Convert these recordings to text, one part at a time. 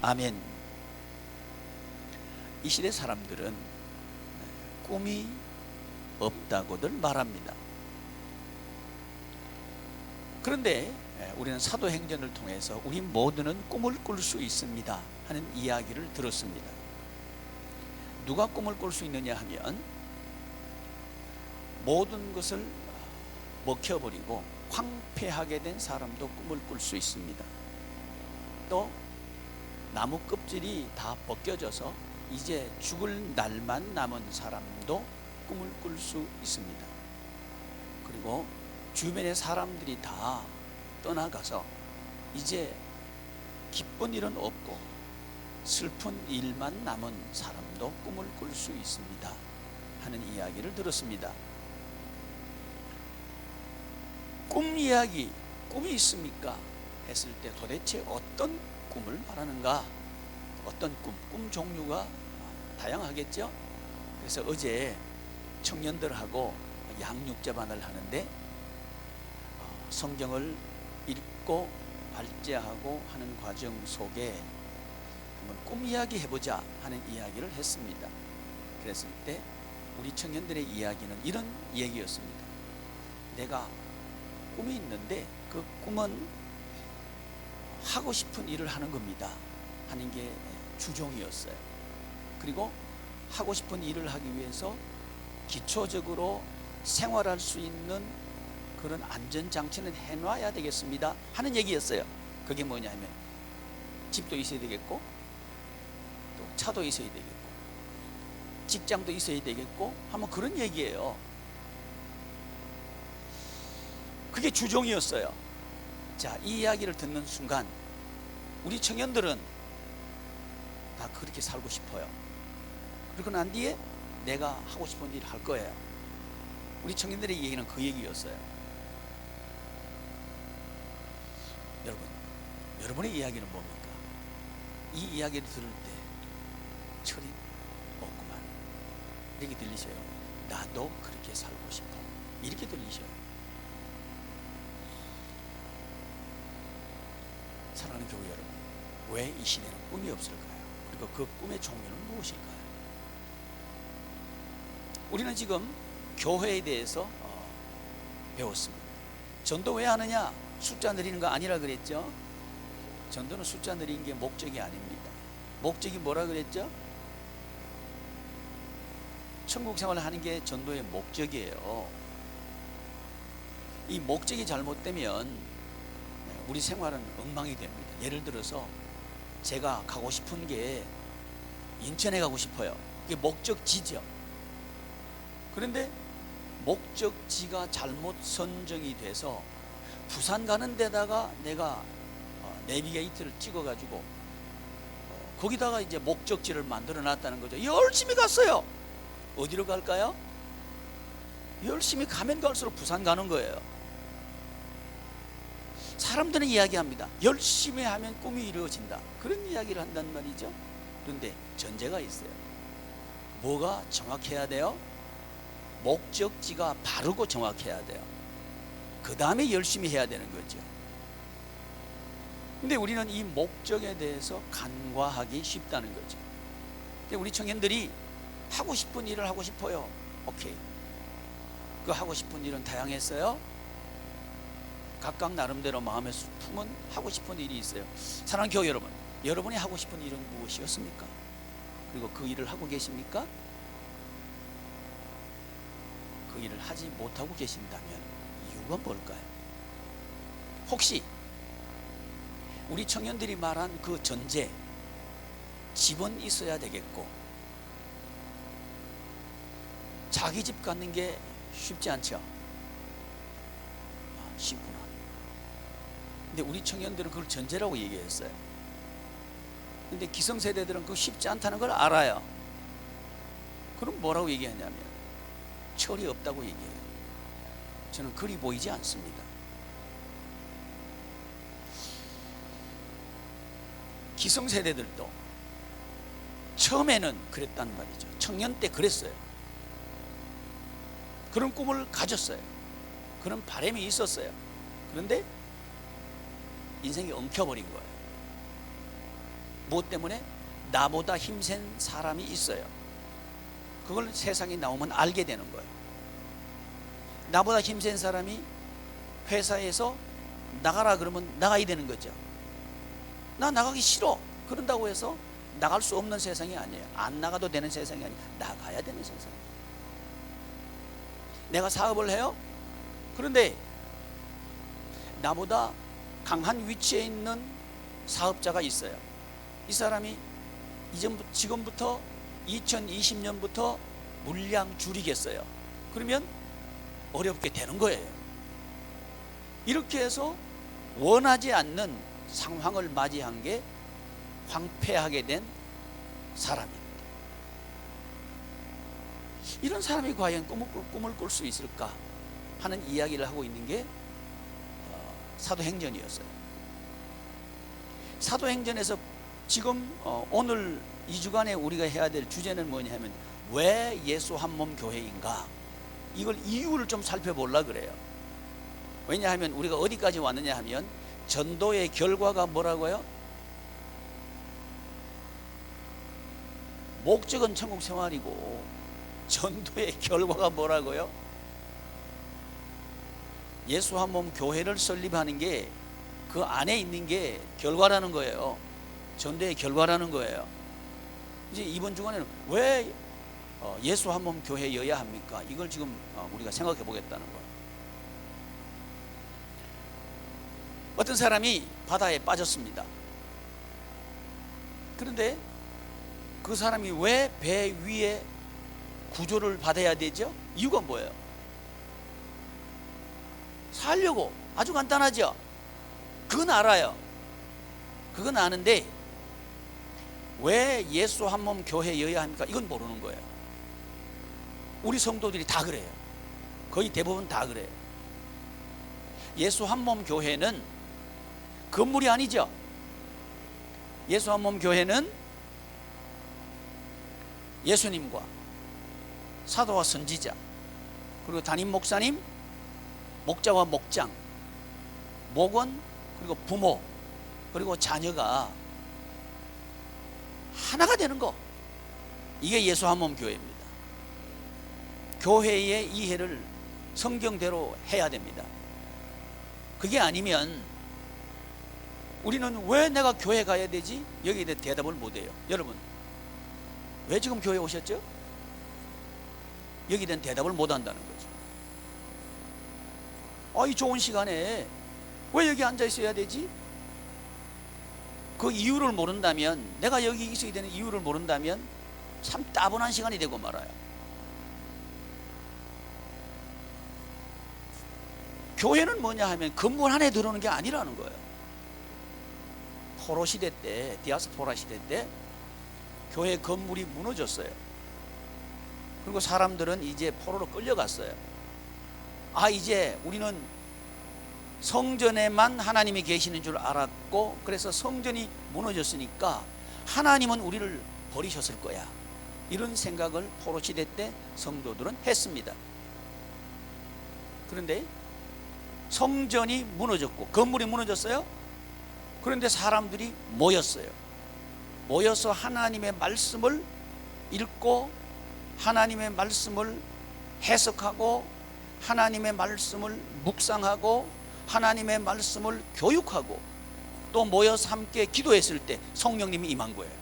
아멘. 이 시대 사람들은 꿈이 없다고들 말합니다. 그런데 우리는 사도행전을 통해서 우리 모두는 꿈을 꿀 수 있습니다 하는 이야기를 들었습니다. 누가 꿈을 꿀 수 있느냐 하면 모든 것을 먹혀버리고 황폐하게 된 사람도 꿈을 꿀 수 있습니다. 또 나무 껍질이 다 벗겨져서 이제 죽을 날만 남은 사람도 꿈을 꿀 수 있습니다. 그리고 주변의 사람들이 다 떠나가서 이제 기쁜 일은 없고 슬픈 일만 남은 사람도 꿈을 꿀 수 있습니다 하는 이야기를 들었습니다. 꿈 이야기, 꿈이 있습니까? 했을 때 도대체 어떤 꿈을 말하는가? 어떤 꿈 종류가 다양하겠죠? 그래서 어제 청년들하고 양육자반을 하는데 성경을 읽고 발제하고 하는 과정 속에 한번 꿈 이야기 해보자 하는 이야기를 했습니다. 그랬을 때 우리 청년들의 이야기는 이런 얘기였습니다. 내가 꿈이 있는데 그 꿈은 하고 싶은 일을 하는 겁니다 하는 게 주종이었어요. 그리고 하고 싶은 일을 하기 위해서 기초적으로 생활할 수 있는 그런 안전장치는 해놔야 되겠습니다 하는 얘기였어요. 그게 뭐냐 하면 집도 있어야 되겠고 또 차도 있어야 되겠고 직장도 있어야 되겠고 하면 그런 얘기예요. 그게 주종이었어요. 자, 이 이야기를 듣는 순간 우리 청년들은 다 그렇게 살고 싶어요. 그리고 난 뒤에 내가 하고 싶은 일을 할 거예요. 우리 청년들의 얘기는 그 얘기였어요. 여러분의 이야기는 뭡니까? 이 이야기를 들을 때 철이 없구만 이렇게 들리셔요. 나도 그렇게 살고 싶어 이렇게 들리셔요. 사랑하는 교회 여러분, 왜 이 시대는 꿈이 없을까요? 그리고 그 꿈의 종류는 무엇일까요? 우리는 지금 교회에 대해서 배웠습니다. 전도 왜 하느냐? 숫자 늘리는 거 아니라 그랬죠? 전도는 숫자 늘리는 게 목적이 아닙니다. 목적이 뭐라 그랬죠? 천국 생활을 하는 게 전도의 목적이에요. 이 목적이 잘못되면 우리 생활은 엉망이 됩니다. 예를 들어서 제가 가고 싶은 게 인천에 가고 싶어요. 이게 목적지죠. 그런데 목적지가 잘못 선정이 돼서 부산 가는 데다가 내가 내비게이터를 찍어가지고 거기다가 이제 목적지를 만들어 놨다는 거죠. 열심히 갔어요. 어디로 갈까요? 열심히 가면 갈수록 부산 가는 거예요. 사람들은 이야기합니다. 열심히 하면 꿈이 이루어진다. 그런 이야기를 한단 말이죠. 그런데 전제가 있어요. 뭐가 정확해야 돼요? 목적지가 바르고 정확해야 돼요. 그 다음에 열심히 해야 되는 거죠. 근데 우리는 이 목적에 대해서 간과하기 쉽다는 거죠. 우리 청년들이 하고 싶은 일을 하고 싶어요. 오케이. 그 하고 싶은 일은 다양했어요. 각각 나름대로 마음에 품은 하고 싶은 일이 있어요. 사랑하는 교회 여러분, 여러분이 하고 싶은 일은 무엇이었습니까? 그리고 그 일을 하고 계십니까? 그 일을 하지 못하고 계신다면 이유가 뭘까요? 혹시 우리 청년들이 말한 그 전제, 집은 있어야 되겠고 자기 집 갖는 게 쉽지 않죠? 쉽구나. 근데 우리 청년들은 그걸 전제라고 얘기했어요. 근데 기성세대들은 그거 쉽지 않다는 걸 알아요. 그럼 뭐라고 얘기하냐면 철이 없다고 얘기해요. 저는 그리 보이지 않습니다. 기성세대들도 처음에는 그랬단 말이죠. 청년 때 그랬어요. 그런 꿈을 가졌어요. 그런 바람이 있었어요. 그런데 인생이 엉켜버린 거예요. 무엇 때문에? 나보다 힘센 사람이 있어요. 그걸 세상에 나오면 알게 되는 거예요. 나보다 힘센 사람이 회사에서 나가라 그러면 나가야 되는 거죠. 나 나가기 싫어 그런다고 해서 나갈 수 없는 세상이 아니에요. 안 나가도 되는 세상이 아니에요. 나가야 되는 세상이에요. 내가 사업을 해요. 그런데 나보다 강한 위치에 있는 사업자가 있어요. 이 사람이 지금부터 2020년부터 물량 줄이겠어요. 그러면 어렵게 되는 거예요. 이렇게 해서 원하지 않는 상황을 맞이한 게 황폐하게 된 사람입니다. 이런 사람이 과연 꿈을 꿀 수 있을까 하는 이야기를 하고 있는 게 사도행전이었어요. 사도행전에서 지금 오늘 2주간에 우리가 해야 될 주제는 뭐냐면 왜 예수 한 몸 교회인가, 이걸 이유를 좀 살펴보려고 그래요. 왜냐하면 우리가 어디까지 왔느냐 하면 전도의 결과가 뭐라고요? 목적은 천국 생활이고 전도의 결과가 뭐라고요? 예수 한 몸 교회를 설립하는 게 그 안에 있는 게 결과라는 거예요. 전도의 결과라는 거예요. 이제 이번 주간에는 왜 예수 한 몸 교회여야 합니까? 이걸 지금 우리가 생각해 보겠다는 거예요. 어떤 사람이 바다에 빠졌습니다. 그런데 그 사람이 왜 배 위에 구조를 받아야 되죠? 이유가 뭐예요? 살려고. 아주 간단하죠? 그건 알아요. 그건 아는데 왜 예수 한 몸 교회여야 합니까? 이건 모르는 거예요. 우리 성도들이 다 그래요. 거의 대부분 다 그래요. 예수 한 몸 교회는 건물이 아니죠. 예수 한 몸 교회는 예수님과 사도와 선지자, 그리고 담임 목사님, 목자와 목장, 목원, 그리고 부모, 그리고 자녀가 하나가 되는 거, 이게 예수 한 몸 교회입니다. 교회의 이해를 성경대로 해야 됩니다. 그게 아니면 우리는 왜 내가 교회 가야 되지? 여기에 대해 대답을 못해요. 여러분, 왜 지금 교회 오셨죠? 여기에 대한 대답을 못한다는 거죠. 이 좋은 시간에 왜 여기 앉아 있어야 되지? 그 이유를 모른다면, 내가 여기 있어야 되는 이유를 모른다면 참 따분한 시간이 되고 말아요. 교회는 뭐냐 하면 건물 안에 들어오는 게 아니라는 거예요. 포로 시대 때, 디아스포라 시대 때 교회 건물이 무너졌어요. 그리고 사람들은 이제 포로로 끌려갔어요. 이제 우리는 성전에만 하나님이 계시는 줄 알았고, 그래서 성전이 무너졌으니까 하나님은 우리를 버리셨을 거야, 이런 생각을 포로 시대 때 성도들은 했습니다. 그런데 성전이 무너졌고 건물이 무너졌어요. 그런데 사람들이 모였어요. 모여서 하나님의 말씀을 읽고 하나님의 말씀을 해석하고 하나님의 말씀을 묵상하고 하나님의 말씀을 교육하고 또 모여서 함께 기도했을 때 성령님이 임한 거예요.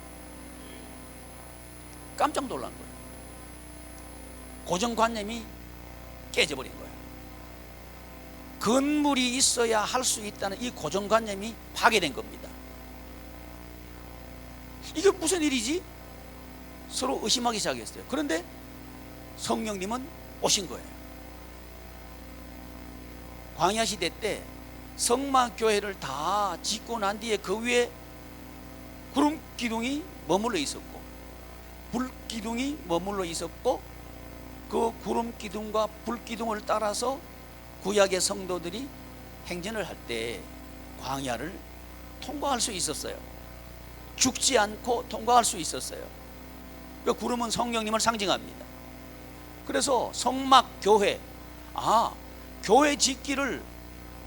깜짝 놀란 거예요. 고정관념이 깨져버린 거예요. 건물이 있어야 할 수 있다는 이 고정관념이 파괴된 겁니다. 이게 무슨 일이지? 서로 의심하기 시작했어요. 그런데 성령님은 오신 거예요. 광야 시대 때 성막 교회를 다 짓고 난 뒤에 그 위에 구름 기둥이 머물러 있었고 불 기둥이 머물러 있었고, 그 구름 기둥과 불 기둥을 따라서 구약의 성도들이 행진을 할 때 광야를 통과할 수 있었어요. 죽지 않고 통과할 수 있었어요. 그 구름은 성령님을 상징합니다. 그래서 성막 교회, 교회 짓기를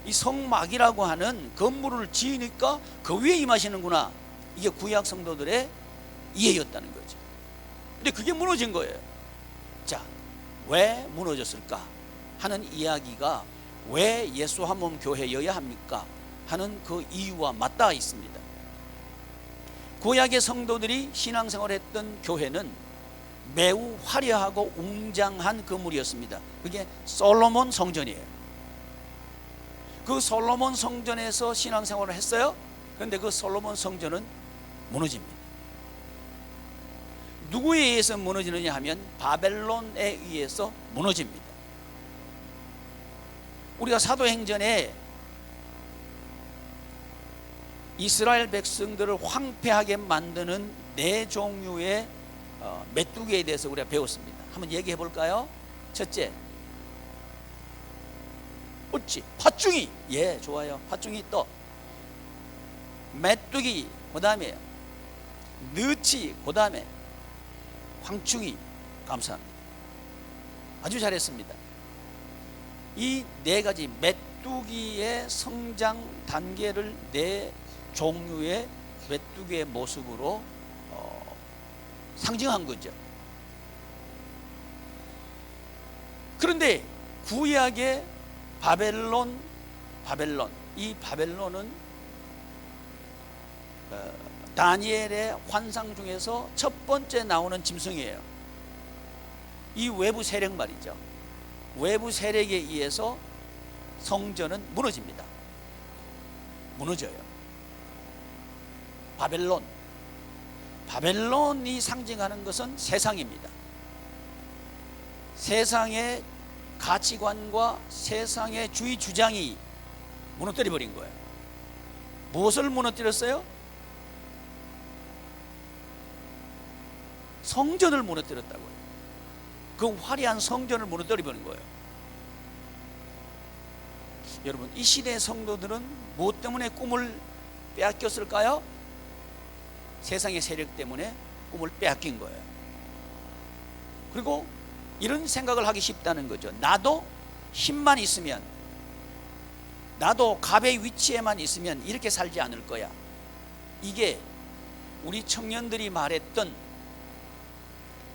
이 성막이라고 하는 건물을 지으니까 그 위에 임하시는구나, 이게 구약 성도들의 이해였다는 거죠. 근데 그게 무너진 거예요. 자, 왜 무너졌을까 하는 이야기가 왜 예수 한 몸 교회여야 합니까 하는 그 이유와 맞닿아 있습니다. 구약의 성도들이 신앙생활을 했던 교회는 매우 화려하고 웅장한 건물이었습니다. 그게 솔로몬 성전이에요. 그 솔로몬 성전에서 신앙생활을 했어요. 그런데 그 솔로몬 성전은 무너집니다. 누구에 의해서 무너지느냐 하면 바벨론에 의해서 무너집니다. 우리가 사도행전에 이스라엘 백성들을 황폐하게 만드는 네 종류의 메뚜기에 대해서 우리가 배웠습니다. 한번 얘기해 볼까요? 첫째, 어찌? 팥중이. 예, 좋아요. 팥중이. 또 메뚜기, 그 다음에 느치, 그 다음에 황충이. 감사합니다. 아주 잘했습니다. 이 네 가지 메뚜기의 성장 단계를 네 종류의 메뚜기의 모습으로 상징한 거죠. 그런데 구약의 바벨론, 이 바벨론은 다니엘의 환상 중에서 첫 번째 나오는 짐승이에요. 이 외부 세력 말이죠. 외부 세력에 의해서 성전은 무너집니다. 무너져요. 바벨론이 상징하는 것은 세상입니다. 세상의 가치관과 세상의 주의 주장이 무너뜨려 버린 거예요. 무엇을 무너뜨렸어요? 성전을 무너뜨렸다고요. 그 화려한 성전을 무너뜨려 버린 거예요. 여러분, 이 시대의 성도들은 무엇 때문에 꿈을 빼앗겼을까요? 세상의 세력 때문에 꿈을 빼앗긴 거예요. 그리고 이런 생각을 하기 쉽다는 거죠. 나도 힘만 있으면, 나도 갑의 위치에만 있으면 이렇게 살지 않을 거야. 이게 우리 청년들이 말했던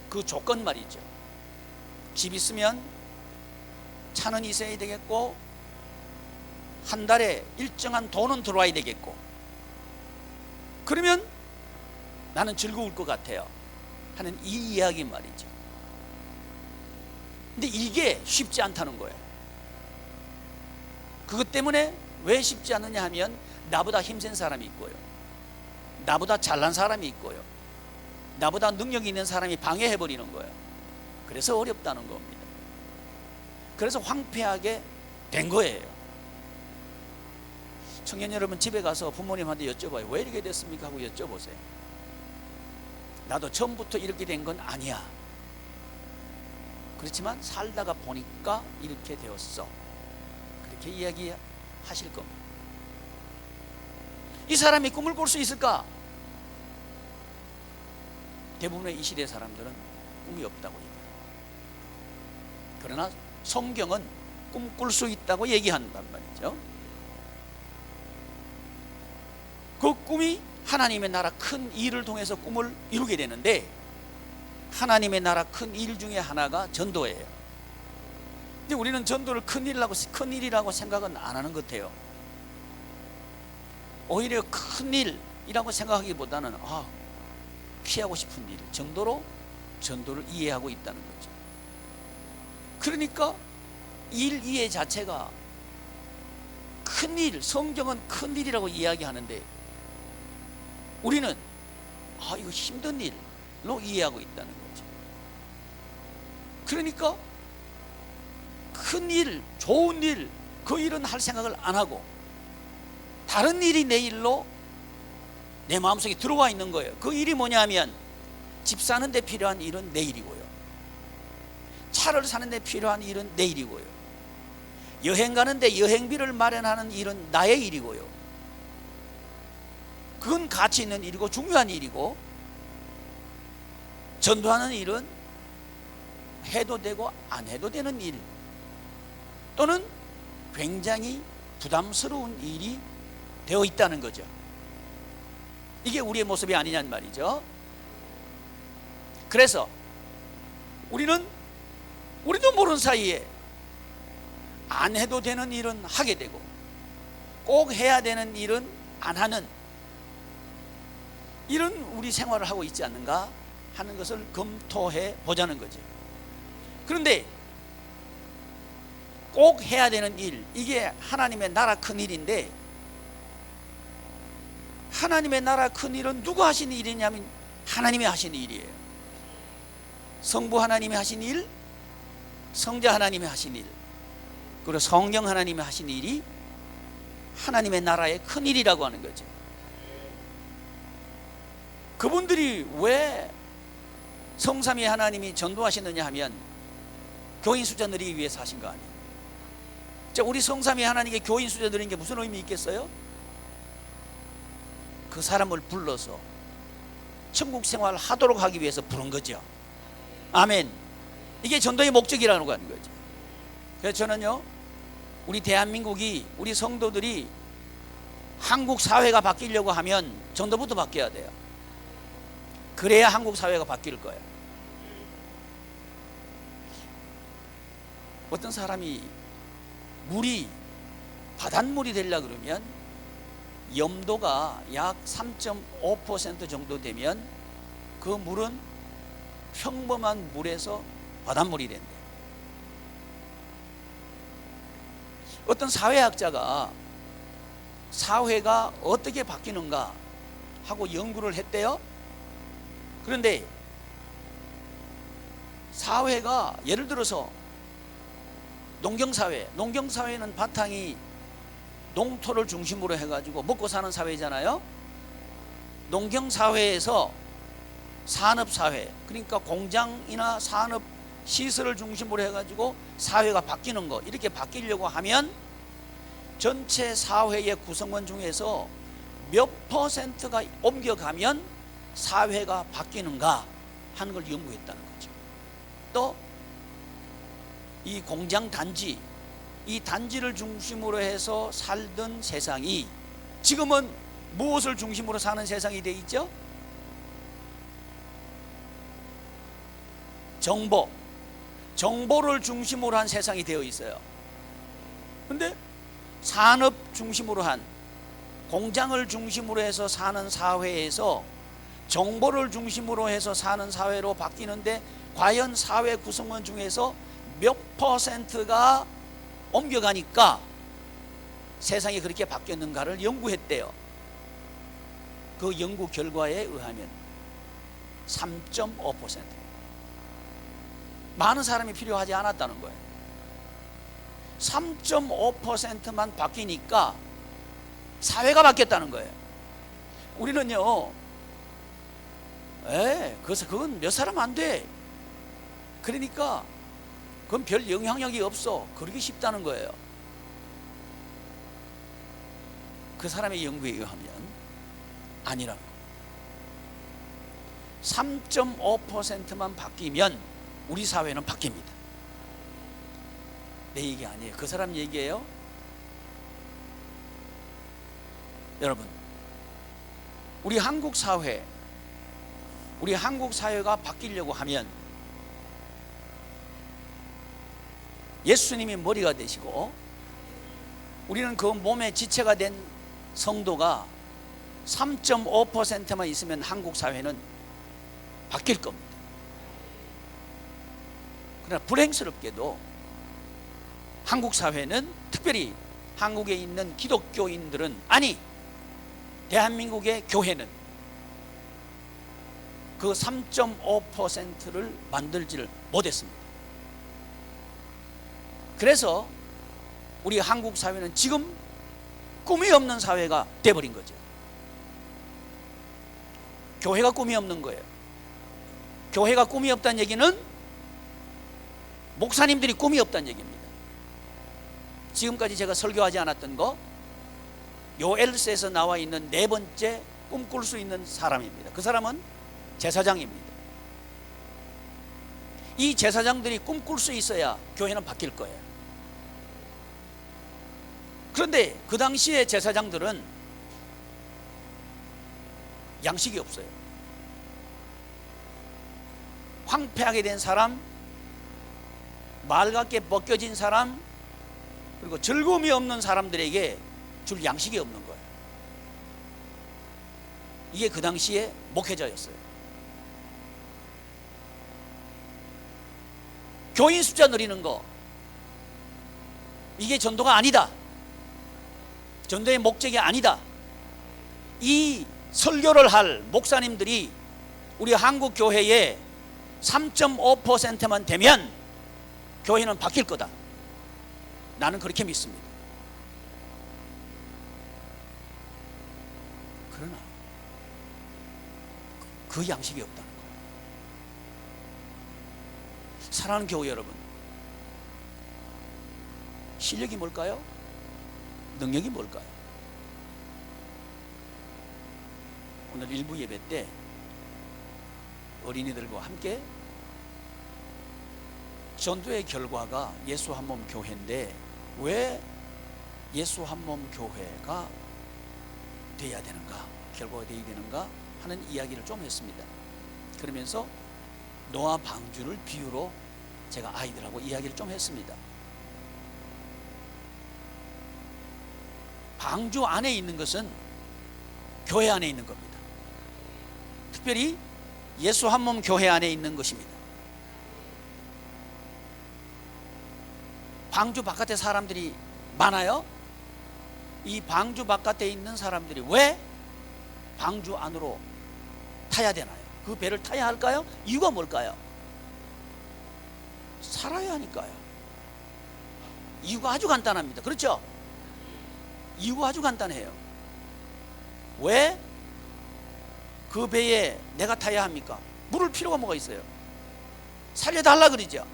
그 조건 말이죠. 집 있으면 차는 있어야 되겠고, 한 달에 일정한 돈은 들어와야 되겠고, 그러면 나는 즐거울 것 같아요 하는 이 이야기 말이죠. 근데 이게 쉽지 않다는 거예요. 그것 때문에 왜 쉽지 않느냐 하면 나보다 힘센 사람이 있고요, 나보다 잘난 사람이 있고요, 나보다 능력이 있는 사람이 방해해버리는 거예요. 그래서 어렵다는 겁니다. 그래서 황폐하게 된 거예요. 청년 여러분, 집에 가서 부모님한테 여쭤봐요. 왜 이렇게 됐습니까? 하고 여쭤보세요. 나도 처음부터 이렇게 된 건 아니야. 그렇지만 살다가 보니까 이렇게 되었어. 그렇게 이야기하실 겁니다. 이 사람이 꿈을 꿀 수 있을까? 대부분의 이 시대 사람들은 꿈이 없다고 얘기해요. 그러나 성경은 꿈꿀 수 있다고 얘기한단 말이죠. 그 꿈이 하나님의 나라 큰 일을 통해서 꿈을 이루게 되는데, 하나님의 나라 큰 일 중에 하나가 전도예요. 근데 우리는 전도를 큰 일이라고 생각은 안 하는 것 같아요. 오히려 큰 일이라고 생각하기보다는 피하고 싶은 일 정도로 전도를 이해하고 있다는 거죠. 그러니까 일 이해 자체가 큰 일, 성경은 큰 일이라고 이야기하는데 우리는 이거 힘든 일로 이해하고 있다는 거죠. 그러니까 큰 일, 좋은 일, 그 일은 할 생각을 안 하고 다른 일이 내 일로 내 마음속에 들어와 있는 거예요. 그 일이 뭐냐면 집 사는 데 필요한 일은 내 일이고요, 차를 사는 데 필요한 일은 내 일이고요, 여행 가는데 여행비를 마련하는 일은 나의 일이고요, 그건 가치 있는 일이고 중요한 일이고, 전도하는 일은 해도 되고 안 해도 되는 일, 또는 굉장히 부담스러운 일이 되어 있다는 거죠. 이게 우리의 모습이 아니냐는 말이죠. 그래서 우리도 모르는 사이에 안 해도 되는 일은 하게 되고 꼭 해야 되는 일은 안 하는 이런 우리 생활을 하고 있지 않는가 하는 것을 검토해 보자는 거죠. 그런데 꼭 해야 되는 일, 이게 하나님의 나라 큰 일인데, 하나님의 나라 큰 일은 누가 하신 일이냐면 하나님이 하신 일이에요. 성부 하나님이 하신 일, 성자 하나님이 하신 일, 그리고 성령 하나님이 하신 일이 하나님의 나라의 큰 일이라고 하는 거죠. 그분들이 왜 성삼위 하나님이 전도하시느냐 하면 교인 숫자 늘리기 위해서 하신 거 아니에요. 자, 우리 성삼위 하나님께 교인 숫자 늘리는 게 무슨 의미 있겠어요? 그 사람을 불러서 천국 생활 하도록 하기 위해서 부른 거죠. 아멘. 이게 전도의 목적이라는 거죠. 그래서 저는요, 우리 대한민국이, 우리 성도들이 한국 사회가 바뀌려고 하면 전도부터 바뀌어야 돼요. 그래야 한국 사회가 바뀔 거예요. 어떤 사람이 물이 바닷물이 되려고 그러면 염도가 약 3.5% 정도 되면 그 물은 평범한 물에서 바닷물이 된대. 어떤 사회학자가 사회가 어떻게 바뀌는가 하고 연구를 했대요. 그런데 사회가 예를 들어서 농경사회는 바탕이 농토를 중심으로 해가지고 먹고 사는 사회잖아요. 농경사회에서 산업사회, 그러니까 공장이나 산업시설을 중심으로 해가지고 사회가 바뀌는 거, 이렇게 바뀌려고 하면 전체 사회의 구성원 중에서 몇 %가 옮겨가면 사회가 바뀌는가 하는 걸 연구했다는 거죠. 또 이 공장 단지, 이 단지를 중심으로 해서 살던 세상이 지금은 무엇을 중심으로 사는 세상이 되어 있죠? 정보를 중심으로 한 세상이 되어 있어요. 그런데 산업 중심으로 한, 공장을 중심으로 해서 사는 사회에서 정보를 중심으로 해서 사는 사회로 바뀌는데, 과연 사회 구성원 중에서 몇 %가 옮겨가니까 세상이 그렇게 바뀌었는가를 연구했대요. 그 연구 결과에 의하면 3.5%. 많은 사람이 필요하지 않았다는 거예요. 3.5%만 바뀌니까 사회가 바뀌었다는 거예요. 우리는요, 그래서 그건 몇 사람 안 돼, 그러니까 그건 별 영향력이 없어, 그러기 쉽다는 거예요. 그 사람의 연구에 의하면 아니라는 거예요. 3.5%만 바뀌면 우리 사회는 바뀝니다. 내 얘기 아니에요. 그 사람 얘기예요. 여러분, 우리 한국 사회가 바뀌려고 하면 예수님이 머리가 되시고 우리는 그 몸의 지체가 된 성도가 3.5%만 있으면 한국 사회는 바뀔 겁니다. 그러나 불행스럽게도 한국 사회는, 특별히 한국에 있는 기독교인들은, 아니 대한민국의 교회는 그 3.5%를 만들지를 못했습니다. 그래서 우리 한국 사회는 지금 꿈이 없는 사회가 돼버린 거죠. 교회가 꿈이 없는 거예요. 교회가 꿈이 없다는 얘기는 목사님들이 꿈이 없다는 얘기입니다. 지금까지 제가 설교하지 않았던 거, 요엘서에서 나와 있는 네 번째 꿈꿀 수 있는 사람입니다. 그 사람은 제사장입니다. 이 제사장들이 꿈꿀 수 있어야 교회는 바뀔 거예요. 그런데 그 당시에 제사장들은 양식이 없어요. 황폐하게 된 사람, 말같게 벗겨진 사람, 그리고 즐거움이 없는 사람들에게 줄 양식이 없는 거예요. 이게 그 당시에 목회자였어요. 교인 숫자 늘리는 거, 이게 전도가 아니다. 전도의 목적이 아니다. 이 설교를 할 목사님들이 우리 한국 교회의 3.5%만 되면 교회는 바뀔 거다. 나는 그렇게 믿습니다. 그러나 그 양식이 없다는 거예요. 사랑하는 교회 여러분, 실력이 뭘까요? 능력이 뭘까요? 오늘 일부 예배 때 어린이들과 함께 전도의 결과가 예수 한 몸 교회인데 왜 예수 한 몸 교회가 돼야 되는가, 결과가 돼야 되는가 하는 이야기를 좀 했습니다. 그러면서 노아 방주를 비유로 제가 아이들하고 이야기를 좀 했습니다. 방주 안에 있는 것은 교회 안에 있는 겁니다. 특별히 예수 한 몸 교회 안에 있는 것입니다. 방주 바깥에 사람들이 많아요. 이 방주 바깥에 있는 사람들이 왜 방주 안으로 타야 되나요? 그 배를 타야 할까요? 이유가 뭘까요? 살아야 하니까요. 이유가 아주 간단합니다. 그렇죠? 이유가 아주 간단해요. 왜 그 배에 내가 타야 합니까? 물을 필요가 뭐가 있어요? 살려달라 그러죠.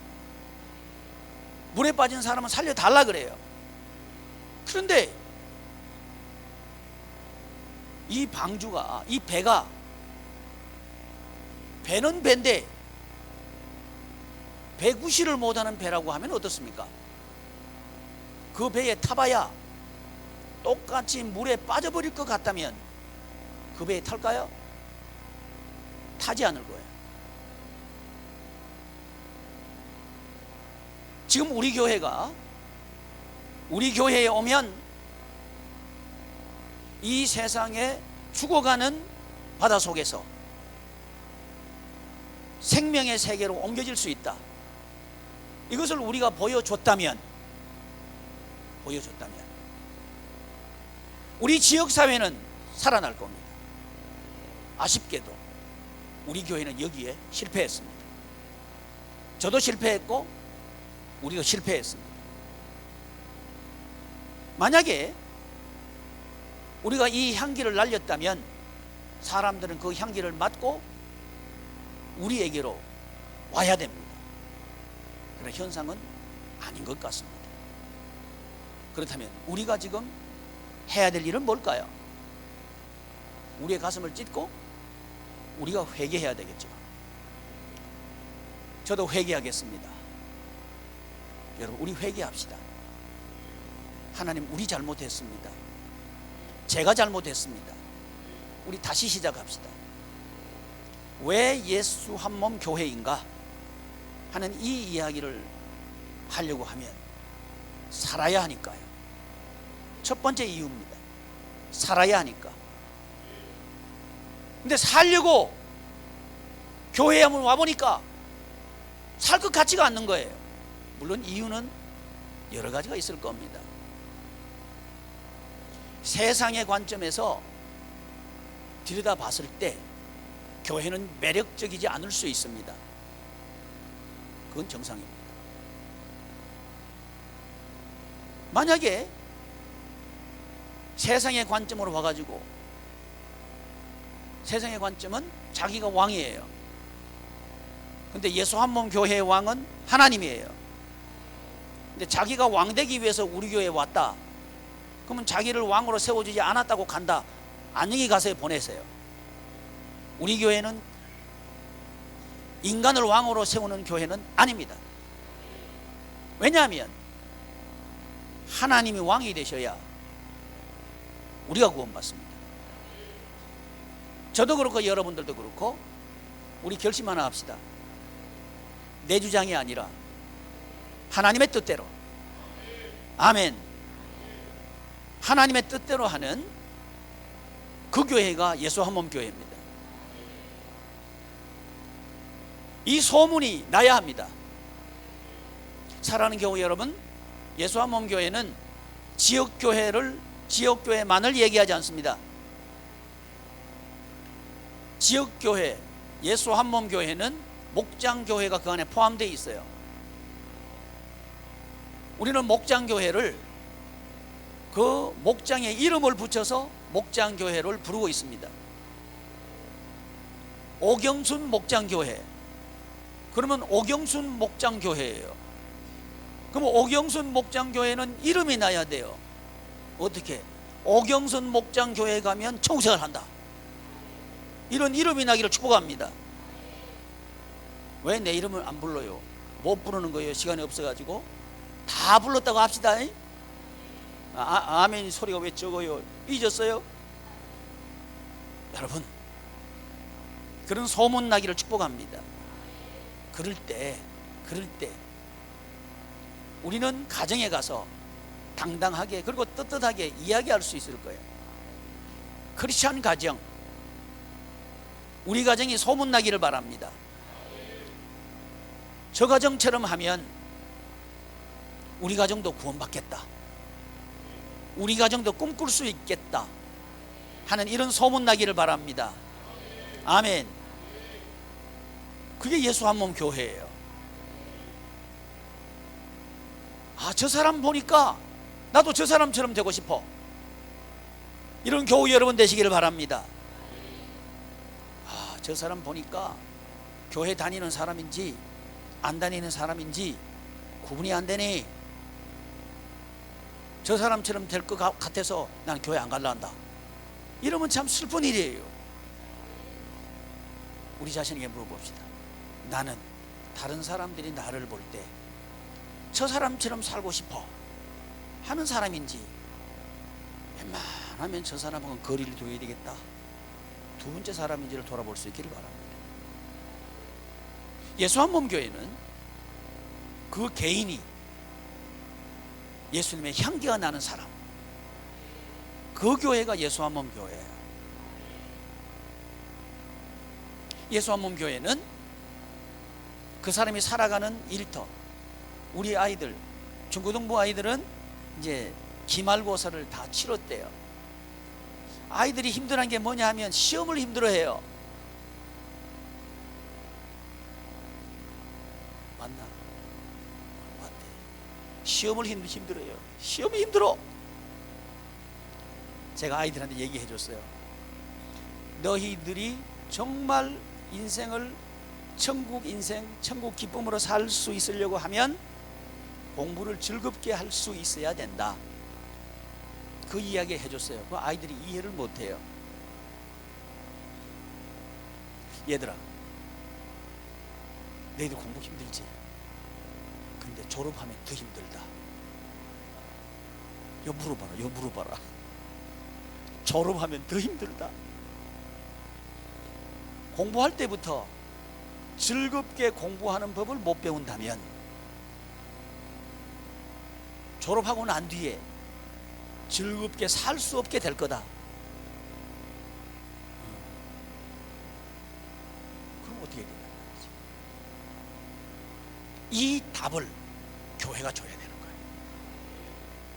물에 빠진 사람은 살려달라 그래요. 그런데 이 방주가, 이 배가, 배는 배인데 배구실을 못하는 배라고 하면 어떻습니까? 그 배에 타봐야 똑같이 물에 빠져버릴 것 같다면 그 배에 탈까요? 타지 않을 거예요. 지금 우리 교회가, 우리 교회에 오면 이 세상에 죽어가는 바다 속에서 생명의 세계로 옮겨질 수 있다. 이것을 우리가 보여줬다면 우리 지역사회는 살아날 겁니다. 아쉽게도 우리 교회는 여기에 실패했습니다. 저도 실패했고 우리도 실패했습니다. 만약에 우리가 이 향기를 날렸다면 사람들은 그 향기를 맡고 우리에게로 와야 됩니다. 그런 현상은 아닌 것 같습니다. 그렇다면 우리가 지금 해야 될 일은 뭘까요? 우리의 가슴을 찢고 우리가 회개해야 되겠죠. 저도 회개하겠습니다. 여러분, 우리 회개합시다. 하나님, 우리 잘못했습니다. 제가 잘못했습니다. 우리 다시 시작합시다. 왜 예수 한 몸 교회인가 하는 이 이야기를 하려고 하면 살아야 하니까요. 첫 번째 이유입니다. 살아야 하니까. 근데 살려고 교회에 한번 와보니까 살 것 같지가 않는 거예요. 물론 이유는 여러 가지가 있을 겁니다. 세상의 관점에서 들여다봤을 때 교회는 매력적이지 않을 수 있습니다. 그건 정상입니다. 만약에 세상의 관점으로 봐가지고, 세상의 관점은 자기가 왕이에요. 근데 예수 한 몸 교회의 왕은 하나님이에요. 근데 자기가 왕 되기 위해서 우리 교회에 왔다. 그러면 자기를 왕으로 세워주지 않았다고 간다. 안녕히 가세요. 보내세요. 우리 교회는 인간을 왕으로 세우는 교회는 아닙니다. 왜냐하면 하나님이 왕이 되셔야 우리가 구원받습니다. 저도 그렇고 여러분들도 그렇고 우리 결심 하나 합시다. 내 주장이 아니라 하나님의 뜻대로, 아멘, 하나님의 뜻대로 하는 그 교회가 예수 한 몸 교회입니다. 이 소문이 나야 합니다. 사랑하는 교회 여러분, 예수 한 몸 교회는 지역교회만을 얘기하지 않습니다. 지역교회, 예수 한 몸 교회는 목장교회가 그 안에 포함되어 있어요. 우리는 목장교회를 그 목장의 이름을 붙여서 목장교회를 부르고 있습니다. 오경순 목장교회, 그러면 오경순 목장교회예요. 그럼 오경순 목장교회는 이름이 나야 돼요. 어떻게? 오경순 목장교회 가면 청생을 한다, 이런 이름이 나기를 축복합니다. 왜 내 이름을 안 불러요? 못 부르는 거예요. 시간이 없어가지고. 다 불렀다고 합시다. 아멘 소리가 왜 적어요? 잊었어요? 여러분, 그런 소문 나기를 축복합니다. 그럴 때 우리는 가정에 가서 당당하게 그리고 떳떳하게 이야기할 수 있을 거예요. 크리스찬 가정, 우리 가정이 소문나기를 바랍니다. 저 가정처럼 하면 우리 가정도 구원받겠다, 우리 가정도 꿈꿀 수 있겠다 하는 이런 소문나기를 바랍니다. 아멘. 그게 예수 한 몸 교회예요. 아, 저 사람 보니까 나도 저 사람처럼 되고 싶어, 이런 교우 여러분 되시기를 바랍니다. 아, 저 사람 보니까 교회 다니는 사람인지 안 다니는 사람인지 구분이 안 되네, 저 사람처럼 될 것 같아서 난 교회 안 갈라 한다, 이러면 참 슬픈 일이에요. 우리 자신에게 물어봅시다. 나는 다른 사람들이 나를 볼 때 저 사람처럼 살고 싶어 하는 사람인지, 웬만하면 저 사람은 거리를 둬야 되겠다, 두 번째 사람인지를 돌아볼 수 있기를 바랍니다. 예수 한 몸 교회는 그 개인이 예수님의 향기가 나는 사람, 그 교회가 예수 한 몸 교회예요. 예수 한 몸 교회는 그 사람이 살아가는 일터, 우리 아이들, 중고등부 아이들은 이제 기말고사를 다 치렀대요. 아이들이 힘들어하는 게 뭐냐 하면 시험을 힘들어해요. 맞나? 맞대. 시험을 힘들어해요. 시험이 힘들어. 제가 아이들한테 얘기해 줬어요. 너희들이 정말 인생을 천국 인생, 천국 기쁨으로 살 수 있으려고 하면 공부를 즐겁게 할 수 있어야 된다. 그 이야기 해줬어요. 그 아이들이 이해를 못해요. 얘들아, 너희들 공부 힘들지? 근데 졸업하면 더 힘들다. 요 물어봐라. 졸업하면 더 힘들다. 공부할 때부터 즐겁게 공부하는 법을 못 배운다면 졸업하고 난 뒤에 즐겁게 살 수 없게 될 거다. 그럼 어떻게 되냐? 이 답을 교회가 줘야 되는 거예요.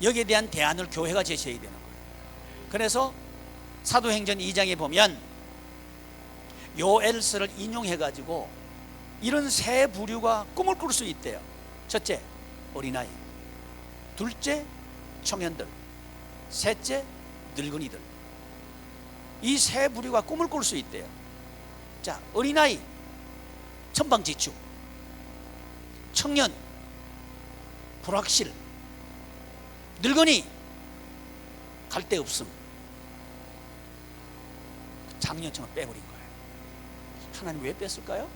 여기에 대한 대안을 교회가 제시해야 되는 거예요. 그래서 사도행전 2장에 보면 요엘서를 인용해 가지고 이런 세 부류가 꿈을 꿀 수 있대요. 첫째, 어린아이. 둘째, 청년들. 셋째, 늙은이들. 이 세 부류가 꿈을 꿀 수 있대요. 자, 어린아이, 천방지축. 청년, 불확실. 늙은이, 갈 데 없음. 장년층을 빼버린 거예요. 하나님 왜 뺐을까요?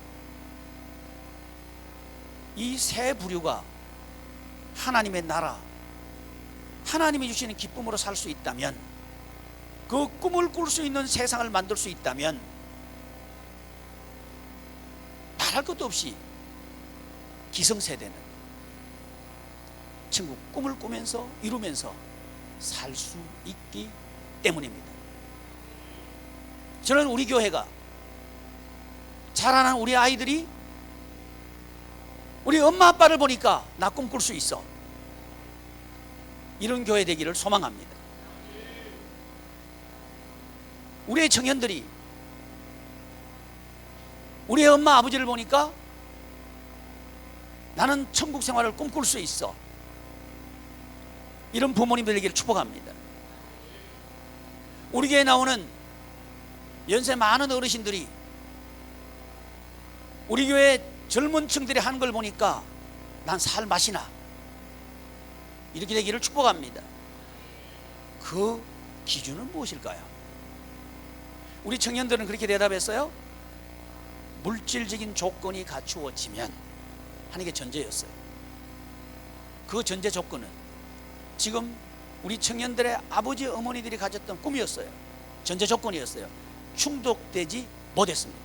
이 세 부류가 하나님의 나라, 하나님이 주시는 기쁨으로 살 수 있다면, 그 꿈을 꿀 수 있는 세상을 만들 수 있다면 말할 것도 없이 기성세대는 천국 꿈을 꾸면서 이루면서 살 수 있기 때문입니다. 저는 우리 교회가 자라난 우리 아이들이 우리 엄마 아빠를 보니까 나 꿈꿀 수 있어, 이런 교회 되기를 소망합니다. 우리의 청년들이 우리의 엄마 아버지를 보니까 나는 천국 생활을 꿈꿀 수 있어, 이런 부모님들 되기를 축복합니다. 우리 교회에 나오는 연세 많은 어르신들이 우리 교회 젊은 층들이 하는 걸 보니까 난 살 맛이 나, 이렇게 되기를 축복합니다. 그 기준은 무엇일까요? 우리 청년들은 그렇게 대답했어요. 물질적인 조건이 갖추어지면 하는 게 전제였어요. 그 전제 조건은 지금 우리 청년들의 아버지 어머니들이 가졌던 꿈이었어요. 전제 조건이었어요. 충족되지 못했습니다.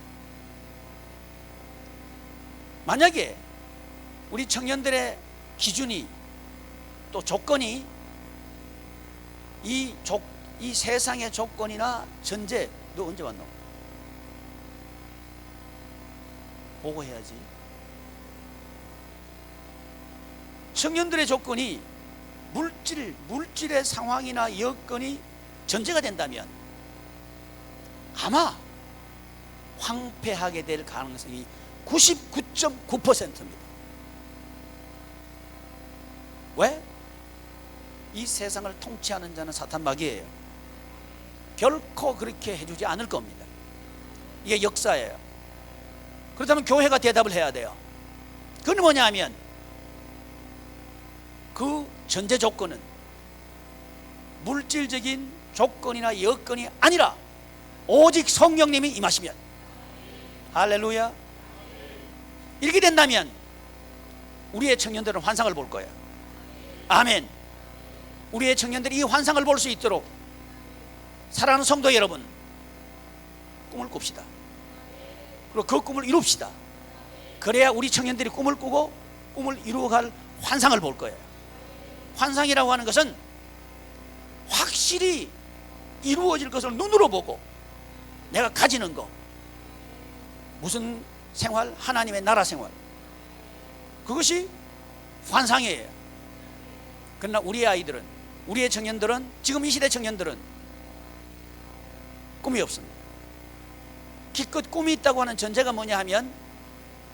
만약에 우리 청년들의 기준이 또 조건이 이 세상의 조건이나 전제, 너 언제 왔노? 보고해야지. 청년들의 조건이 물질의 상황이나 여건이 전제가 된다면 아마 황폐하게 될 가능성이 99.9%입니다. 왜? 이 세상을 통치하는 자는 사탄마귀예요. 결코 그렇게 해주지 않을 겁니다. 이게 역사예요. 그렇다면 교회가 대답을 해야 돼요. 그건 뭐냐 하면 그 전제 조건은 물질적인 조건이나 여건이 아니라 오직 성령님이 임하시면, 할렐루야, 이렇게 된다면 우리의 청년들은 환상을 볼 거예요. 아멘. 우리의 청년들이 이 환상을 볼 수 있도록 사랑하는 성도 여러분, 꿈을 꿉시다. 그리고 그 꿈을 이룹시다. 그래야 우리 청년들이 꿈을 꾸고 꿈을 이루어갈 환상을 볼 거예요. 환상이라고 하는 것은 확실히 이루어질 것을 눈으로 보고 내가 가지는 거, 무슨 생활? 하나님의 나라 생활, 그것이 환상이에요. 그러나 우리의 아이들은, 우리의 청년들은, 지금 이 시대 청년들은 꿈이 없습니다. 기껏 꿈이 있다고 하는 전제가 뭐냐 하면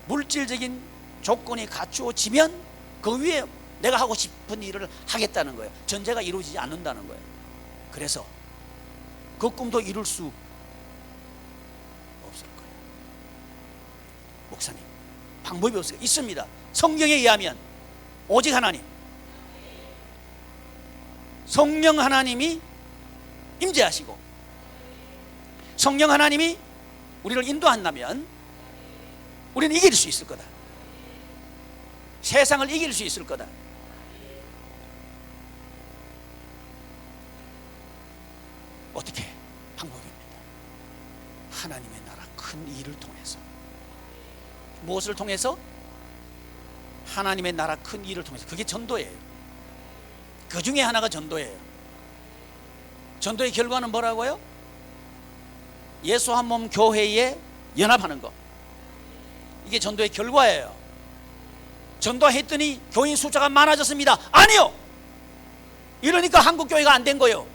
물질적인 조건이 갖추어지면 그 위에 내가 하고 싶은 일을 하겠다는 거예요. 전제가 이루어지지 않는다는 거예요. 그래서 그 꿈도 이룰 수 없을 거예요. 목사님, 방법이 없어요. 있습니다. 성경에 의하면 오직 하나님, 성령 하나님이 임재하시고 성령 하나님이 우리를 인도한다면 우리는 이길 수 있을 거다. 세상을 이길 수 있을 거다. 어떻게? 방법입니다. 하나님의 나라 큰 일을 통해서. 무엇을 통해서? 하나님의 나라 큰 일을 통해서. 그게 전도예요. 그 중에 하나가 전도예요. 전도의 결과는 뭐라고요? 예수 한 몸 교회에 연합하는 것. 이게 전도의 결과예요. 전도했더니 교인 숫자가 많아졌습니다. 아니요. 이러니까 한국 교회가 안 된 거예요.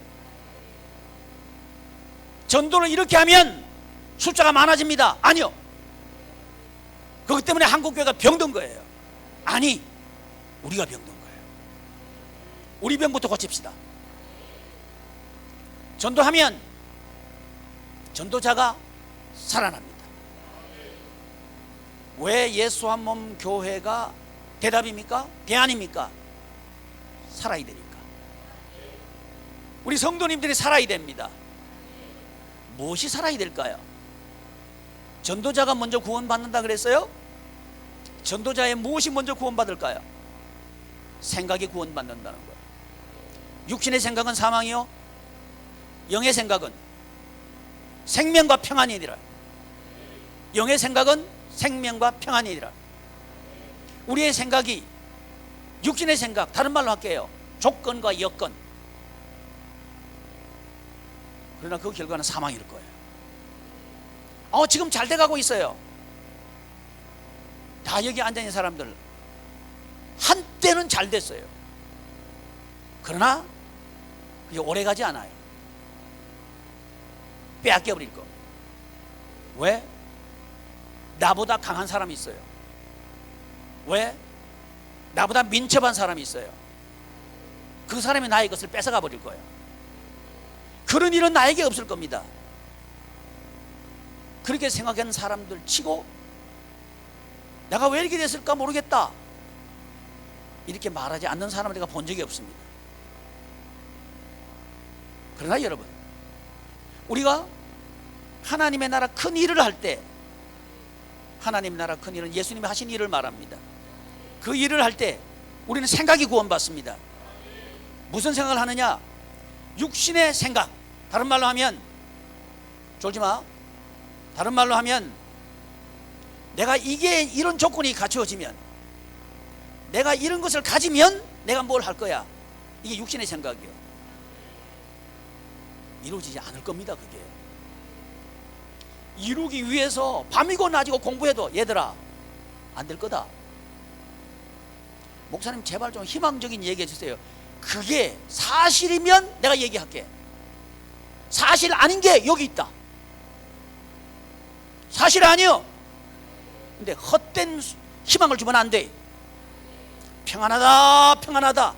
전도를 이렇게 하면 숫자가 많아집니다. 아니요. 그것 때문에 한국 교회가 병든 거예요. 아니, 우리가 병든 거예요. 우리 병부터 고칩시다. 전도하면 전도자가 살아납니다. 왜 예수 한 몸 교회가 대답입니까? 대안입니까? 살아야 되니까. 우리 성도님들이 살아야 됩니다. 무엇이 살아야 될까요? 전도자가 먼저 구원받는다 그랬어요? 전도자의 무엇이 먼저 구원받을까요? 생각이 구원받는다는 거예요. 육신의 생각은 사망이요, 영의 생각은 생명과 평안이니라. 영의 생각은 생명과 평안이니라. 우리의 생각이 육신의 생각, 다른 말로 할게요, 조건과 여건. 그러나 그 결과는 사망일 거예요. 지금 잘 돼가고 있어요. 다 여기 앉아있는 사람들 한때는 잘 됐어요. 그러나 그게 오래가지 않아요. 빼앗겨버릴 거. 왜? 나보다 강한 사람이 있어요. 왜? 나보다 민첩한 사람이 있어요. 그 사람이 나의 것을 뺏어가 버릴 거예요. 그런 일은 나에게 없을 겁니다. 그렇게 생각하는 사람들 치고 내가 왜 이렇게 됐을까 모르겠다 이렇게 말하지 않는 사람을 내가 본 적이 없습니다. 그러나 여러분, 우리가 하나님의 나라 큰 일을 할 때, 하나님의 나라 큰 일은 예수님이 하신 일을 말합니다. 그 일을 할 때 우리는 생각이 구원받습니다. 무슨 생각을 하느냐? 육신의 생각. 다른 말로 하면, 졸지마, 다른 말로 하면 내가 이런 조건이 갖추어지면, 내가 이런 것을 가지면 내가 뭘 할 거야. 이게 육신의 생각이에요. 이루어지지 않을 겁니다. 그게 이루기 위해서 밤이고 낮이고 공부해도 얘들아 안 될 거다. 목사님 제발 좀 희망적인 얘기해 주세요. 그게 사실이면 내가 얘기할게. 사실 아닌 게 여기 있다. 사실 아니요. 근데 헛된 희망을 주면 안 돼. 평안하다, 평안하다.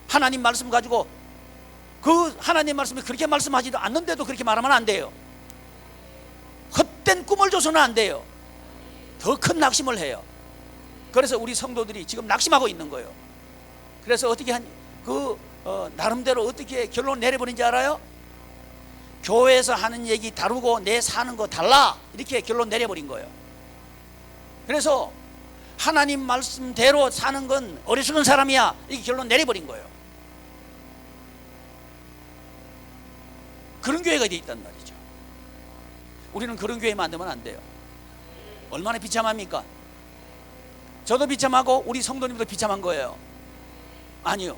하나님 말씀 가지고 그 하나님 말씀이 그렇게 말씀하지도 않는데도 그렇게 말하면 안 돼요. 헛된 꿈을 줘서는 안 돼요. 더 큰 낙심을 해요. 그래서 우리 성도들이 지금 낙심하고 있는 거예요. 그래서 어떻게 나름대로 어떻게 결론 내려버린지 알아요? 교회에서 하는 얘기 다르고 내 사는 거 달라, 이렇게 결론 내려버린 거예요. 그래서 하나님 말씀대로 사는 건 어리석은 사람이야, 이렇게 결론 내려버린 거예요. 그런 교회가 돼 있단 말이죠. 우리는 그런 교회 만들면 안 돼요. 얼마나 비참합니까? 저도 비참하고 우리 성도님도 비참한 거예요. 아니요.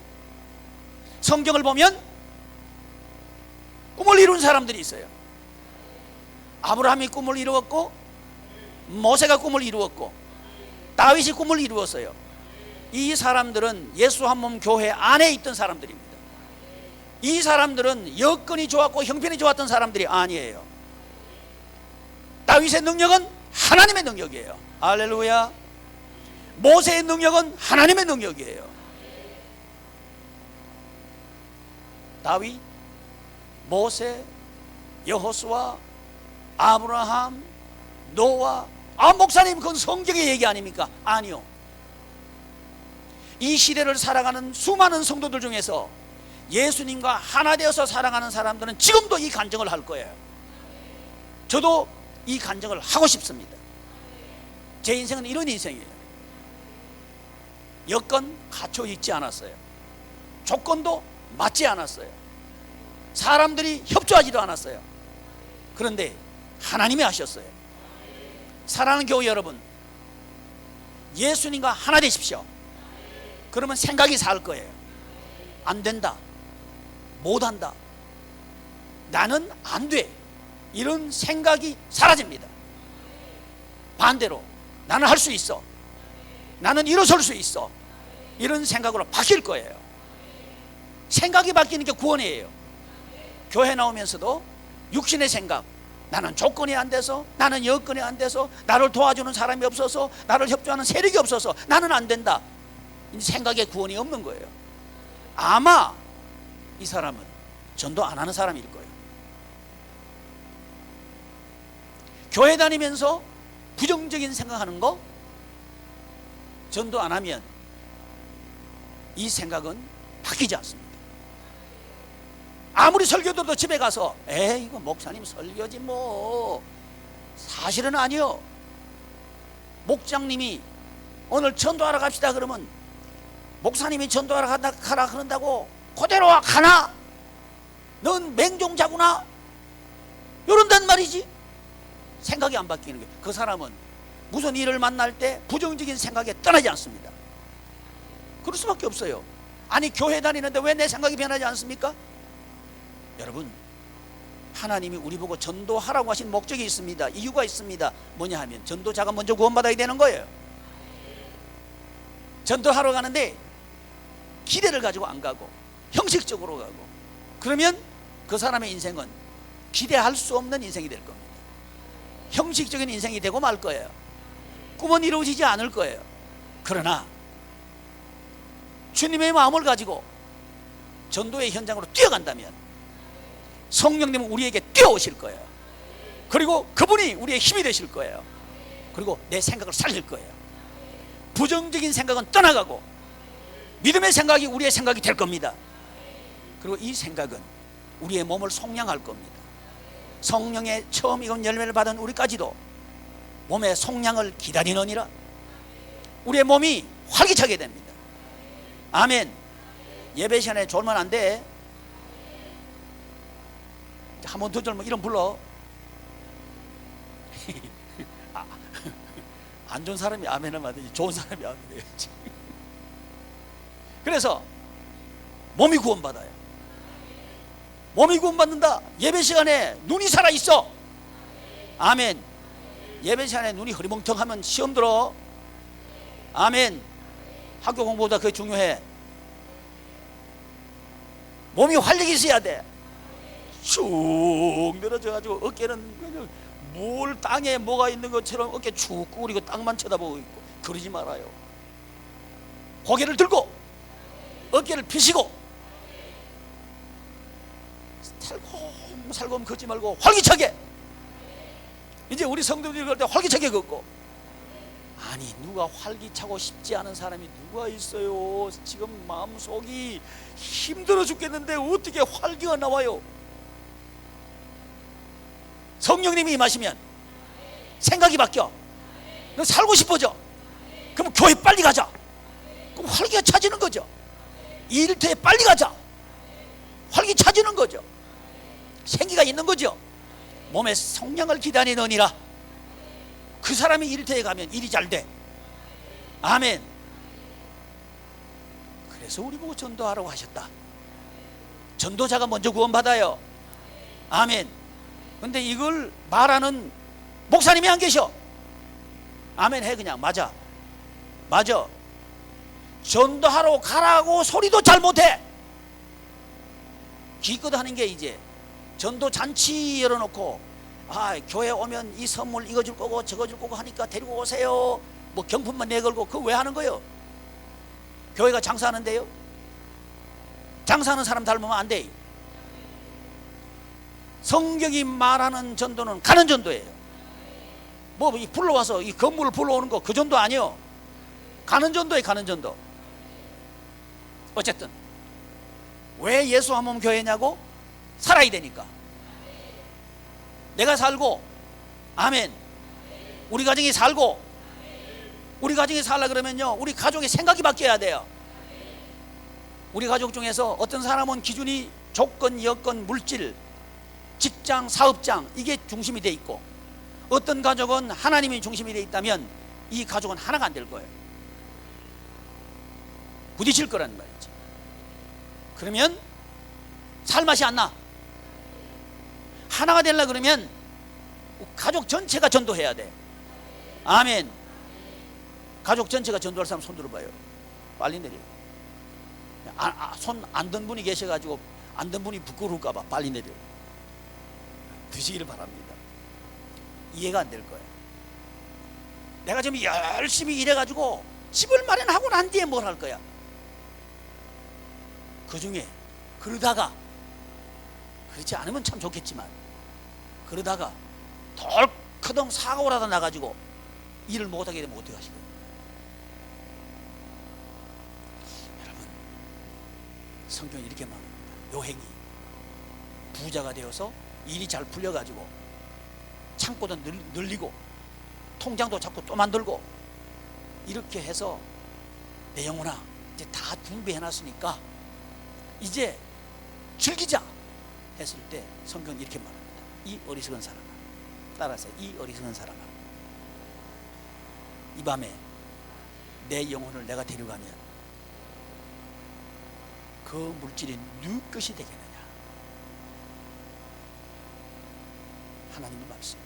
성경을 보면 꿈을 이룬 사람들이 있어요. 아브라함이 꿈을 이루었고, 모세가 꿈을 이루었고, 다윗이 꿈을 이루었어요. 이 사람들은 예수 한 몸 교회 안에 있던 사람들입니다. 이 사람들은 여건이 좋았고 형편이 좋았던 사람들이 아니에요. 다윗의 능력은 하나님의 능력이에요. 할렐루야. 모세의 능력은 하나님의 능력이에요. 다윗, 모세, 여호수아, 아브라함, 노아. 목사님 그건 성경의 얘기 아닙니까? 아니요. 이 시대를 살아가는 수많은 성도들 중에서 예수님과 하나 되어서 살아가는 사람들은 지금도 이 간증을 할 거예요. 저도 이 간증을 하고 싶습니다. 제 인생은 이런 인생이에요. 여건 갖춰 있지 않았어요. 조건도 맞지 않았어요. 사람들이 협조하지도 않았어요. 그런데 하나님이 하셨어요. 사랑하는 교회 여러분, 예수님과 하나 되십시오. 그러면 생각이 살 거예요. 안 된다, 못한다, 나는 안 돼, 이런 생각이 사라집니다. 반대로 나는 할 수 있어, 나는 일어설 수 있어, 이런 생각으로 바뀔 거예요. 생각이 바뀌는 게 구원이에요. 교회 나오면서도 육신의 생각, 나는 조건이 안 돼서, 나는 여건이 안 돼서, 나를 도와주는 사람이 없어서, 나를 협조하는 세력이 없어서 나는 안 된다, 생각에 구원이 없는 거예요. 아마 이 사람은 전도 안 하는 사람일 거예요. 교회 다니면서 부정적인 생각하는 거, 전도 안 하면 이 생각은 바뀌지 않습니다. 아무리 설교도 집에 가서 이거 목사님 설교지 뭐, 사실은 아니요. 목장님이 오늘 전도하러 갑시다 그러면 목사님이 전도하러 가라 그런다고 그대로 가나? 넌 맹종자구나? 이런단 말이지. 생각이 안 바뀌는 거예요. 그 사람은 무슨 일을 만날 때 부정적인 생각에 떠나지 않습니다. 그럴 수밖에 없어요. 아니 교회 다니는데 왜 내 생각이 변하지 않습니까? 여러분, 하나님이 우리 보고 전도하라고 하신 목적이 있습니다. 이유가 있습니다. 뭐냐 하면 전도자가 먼저 구원받아야 되는 거예요. 전도하러 가는데 기대를 가지고 안 가고 형식적으로 가고, 그러면 그 사람의 인생은 기대할 수 없는 인생이 될 겁니다. 형식적인 인생이 되고 말 거예요. 꿈은 이루어지지 않을 거예요. 그러나 주님의 마음을 가지고 전도의 현장으로 뛰어간다면 성령님은 우리에게 뛰어오실 거예요. 그리고 그분이 우리의 힘이 되실 거예요. 그리고 내 생각을 살릴 거예요. 부정적인 생각은 떠나가고 믿음의 생각이 우리의 생각이 될 겁니다. 그리고 이 생각은 우리의 몸을 속량할 겁니다. 성령의 처음 익은 열매를 받은 우리까지도 몸의 속량을 기다리느니라 우리의 몸이 활기차게 됩니다. 아멘. 예배 시간에 졸면 안 돼. 한 번 더 졸면 이름 불러. 안 좋은 사람이 아멘을 하든지 좋은 사람이 아멘 해야지. 그래서 몸이 구원받아요. 몸이 구원받는다. 예배 시간에 눈이 살아있어. 아멘. 예배 시간에 눈이 흐리멍텅하면 시험 들어. 아멘. 학교 공부보다 그게 중요해. 몸이 활력이 있어야 돼. 쭉 늘어져가지고 어깨는 그냥 물 땅에 뭐가 있는 것처럼 어깨 축 구부리고 땅만 쳐다보고 있고, 그러지 말아요. 고개를 들고 어깨를 펴시고 살곰살곰 걷지 말고 활기차게. 이제 우리 성도들이 그럴 때 활기차게 걷고. 아니 누가 활기차고 싶지 않은 사람이 누가 있어요? 지금 마음속이 힘들어 죽겠는데 어떻게 활기가 나와요? 성령님이 임하시면 생각이 바뀌어. 너 살고 싶어져. 그럼 교회 빨리 가자. 그럼 활기가 차지는 거죠. 이 일터에 빨리 가자. 활기 차지는 거죠. 생기가 있는 거죠. 몸의 성령을 기다리느니라. 그 사람이 일터에 가면 일이 잘 돼. 아멘. 그래서 우리 보고 전도하라고 하셨다. 전도자가 먼저 구원받아요. 아멘. 근데 이걸 말하는 목사님이 안 계셔. 아멘 해. 그냥 맞아. 맞아. 전도하러 가라고 소리도 잘 못해. 기껏 하는 게 이제 전도 잔치 열어놓고, 아 교회 오면 이 선물 이거 줄 거고 저거 줄 거고 하니까 데리고 오세요. 뭐 경품만 내걸고 그거 왜 하는 거예요? 교회가 장사하는데요? 장사하는 사람 닮으면 안 돼. 성경이 말하는 전도는 가는 전도예요. 뭐 불러와서 이 건물을 불러오는 거 그 전도 아니에요. 가는 전도예요. 가는 전도. 어쨌든 왜 예수 한 몸 교회냐고? 살아야 되니까. 내가 살고, 아멘. 우리 가정이 살고, 우리 가정이 살라 그러면요 우리 가족의 생각이 바뀌어야 돼요. 우리 가족 중에서 어떤 사람은 기준이 조건, 여건, 물질, 직장, 사업장 이게 중심이 돼 있고, 어떤 가족은 하나님이 중심이 돼 있다면 이 가족은 하나가 안 될 거예요. 부딪힐 거란 말이죠. 그러면 살맛이 안 나. 하나가 되려 그러면 가족 전체가 전도해야 돼. 아멘. 가족 전체가 전도할 사람 손 들어봐요. 빨리 내려. 손 안 든 분이 계셔가지고 안 든 분이 부끄러울까봐 빨리 내려. 드시기를 바랍니다. 이해가 안 될 거예요. 내가 지금 열심히 일해가지고 집을 마련하고 난 뒤에 뭘 할 거야? 그 중에 그러다가, 그렇지 않으면 참 좋겠지만, 그러다가 덜커덩 사고라도 나가지고 일을 못하게 되면 어떻게 하시겠어요? 여러분, 성경이 이렇게 말합니다. 요행이 부자가 되어서 일이 잘 풀려가지고 창고도 늘리고 통장도 자꾸 또 만들고 이렇게 해서 내 영혼아 이제 다 준비해놨으니까 이제 즐기자 했을 때 성경은 이렇게 말합니다. 이 어리석은 사람아, 따라서 이 어리석은 사람아, 이 밤에 내 영혼을 내가 데려가면 그 물질이 누구 것이 되겠느냐? 하나님의 말씀.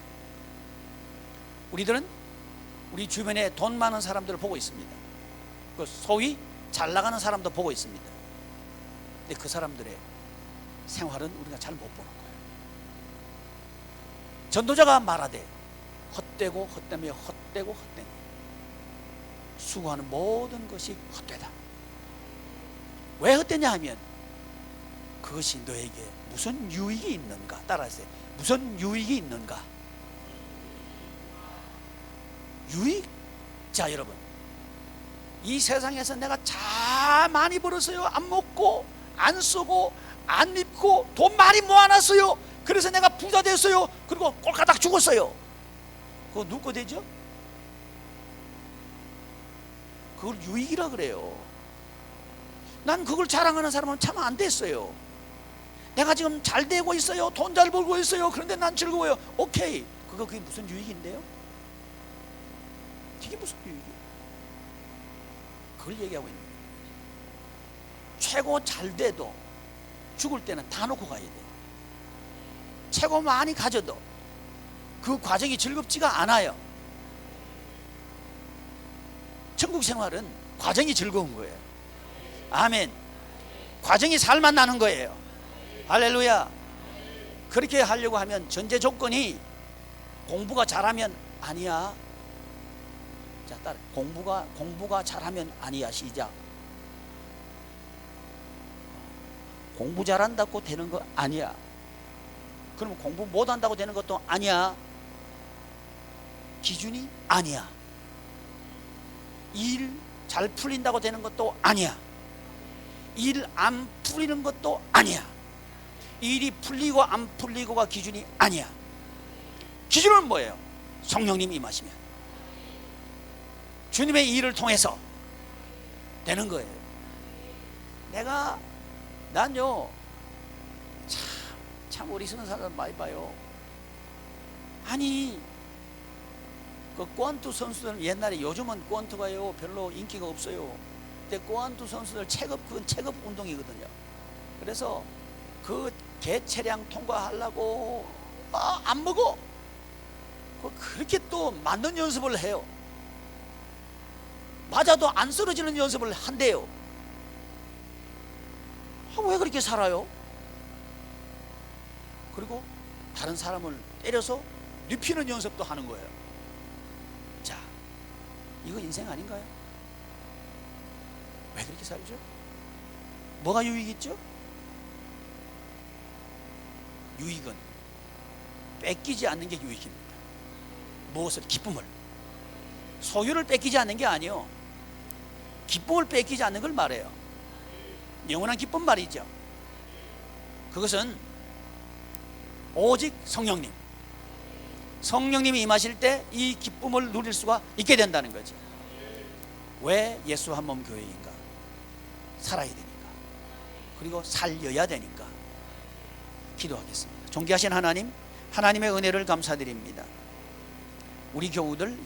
우리들은 우리 주변에 돈 많은 사람들을 보고 있습니다. 그 소위 잘 나가는 사람도 보고 있습니다. 근데 그 사람들의 생활은 우리가 잘 못 보는 거예요. 전도자가 말하되 헛되고 헛되며 헛되고 헛되니 수고하는 모든 것이 헛되다. 왜 헛되냐 하면 그것이 너에게 무슨 유익이 있는가? 따라하세요. 무슨 유익이 있는가? 유익. 자, 여러분, 이 세상에서 내가 참 많이 벌었어요. 안 먹고 안 쓰고 안 입고 돈 많이 모아놨어요. 그래서 내가 부자 됐어요. 그리고 꼴까닥 죽었어요. 그거 누구 거 되죠? 그걸 유익이라 그래요. 난 그걸 자랑하는 사람은 참 안 됐어요. 내가 지금 잘 되고 있어요. 돈 잘 벌고 있어요. 그런데 난 즐거워요. 오케이. 그게 무슨 유익인데요? 이게 무슨 유익이에요? 그걸 얘기하고 있는 거예요. 최고 잘 돼도 죽을 때는 다 놓고 가야 돼요. 최고 많이 가져도 그 과정이 즐겁지가 않아요. 천국 생활은 과정이 즐거운 거예요. 아멘. 과정이 살만 나는 거예요. 할렐루야. 그렇게 하려고 하면 전제 조건이 공부가 잘하면 아니야. 자, 따라. 공부가 잘하면 아니야. 시작. 공부 잘한다고 되는 거 아니야. 그러면 공부 못한다고 되는 것도 아니야. 기준이 아니야. 일 잘 풀린다고 되는 것도 아니야. 일 안 풀리는 것도 아니야. 일이 풀리고 안 풀리고가 기준이 아니야. 기준은 뭐예요? 성령님이 임하시면 주님의 일을 통해서 되는 거예요. 난요 참 어리석은 사람 많이 봐요. 아니 그 권투 선수들 옛날에, 요즘은 권투가요 별로 인기가 없어요. 근데 권투 선수들 그건 체급 운동이거든요. 그래서 그 개체량 통과하려고 안 먹어. 그렇게 또 맞는 연습을 해요. 맞아도 안 쓰러지는 연습을 한대요. 왜 그렇게 살아요? 그리고 다른 사람을 때려서 눕히는 연습도 하는 거예요. 자, 이거 인생 아닌가요? 왜 그렇게 살죠? 뭐가 유익 있죠? 유익은 뺏기지 않는 게 유익입니다. 무엇을? 기쁨을. 소유를 뺏기지 않는 게 아니에요. 기쁨을 뺏기지 않는 걸 말해요. 영원한 기쁨 말이죠. 그것은 오직 성령님이 임하실 때 이 기쁨을 누릴 수가 있게 된다는 거죠. 왜 예수 한 몸 교회인가? 살아야 되니까. 그리고 살려야 되니까. 기도하겠습니다. 존귀하신 하나님, 하나님의 은혜를 감사드립니다. 우리 교우들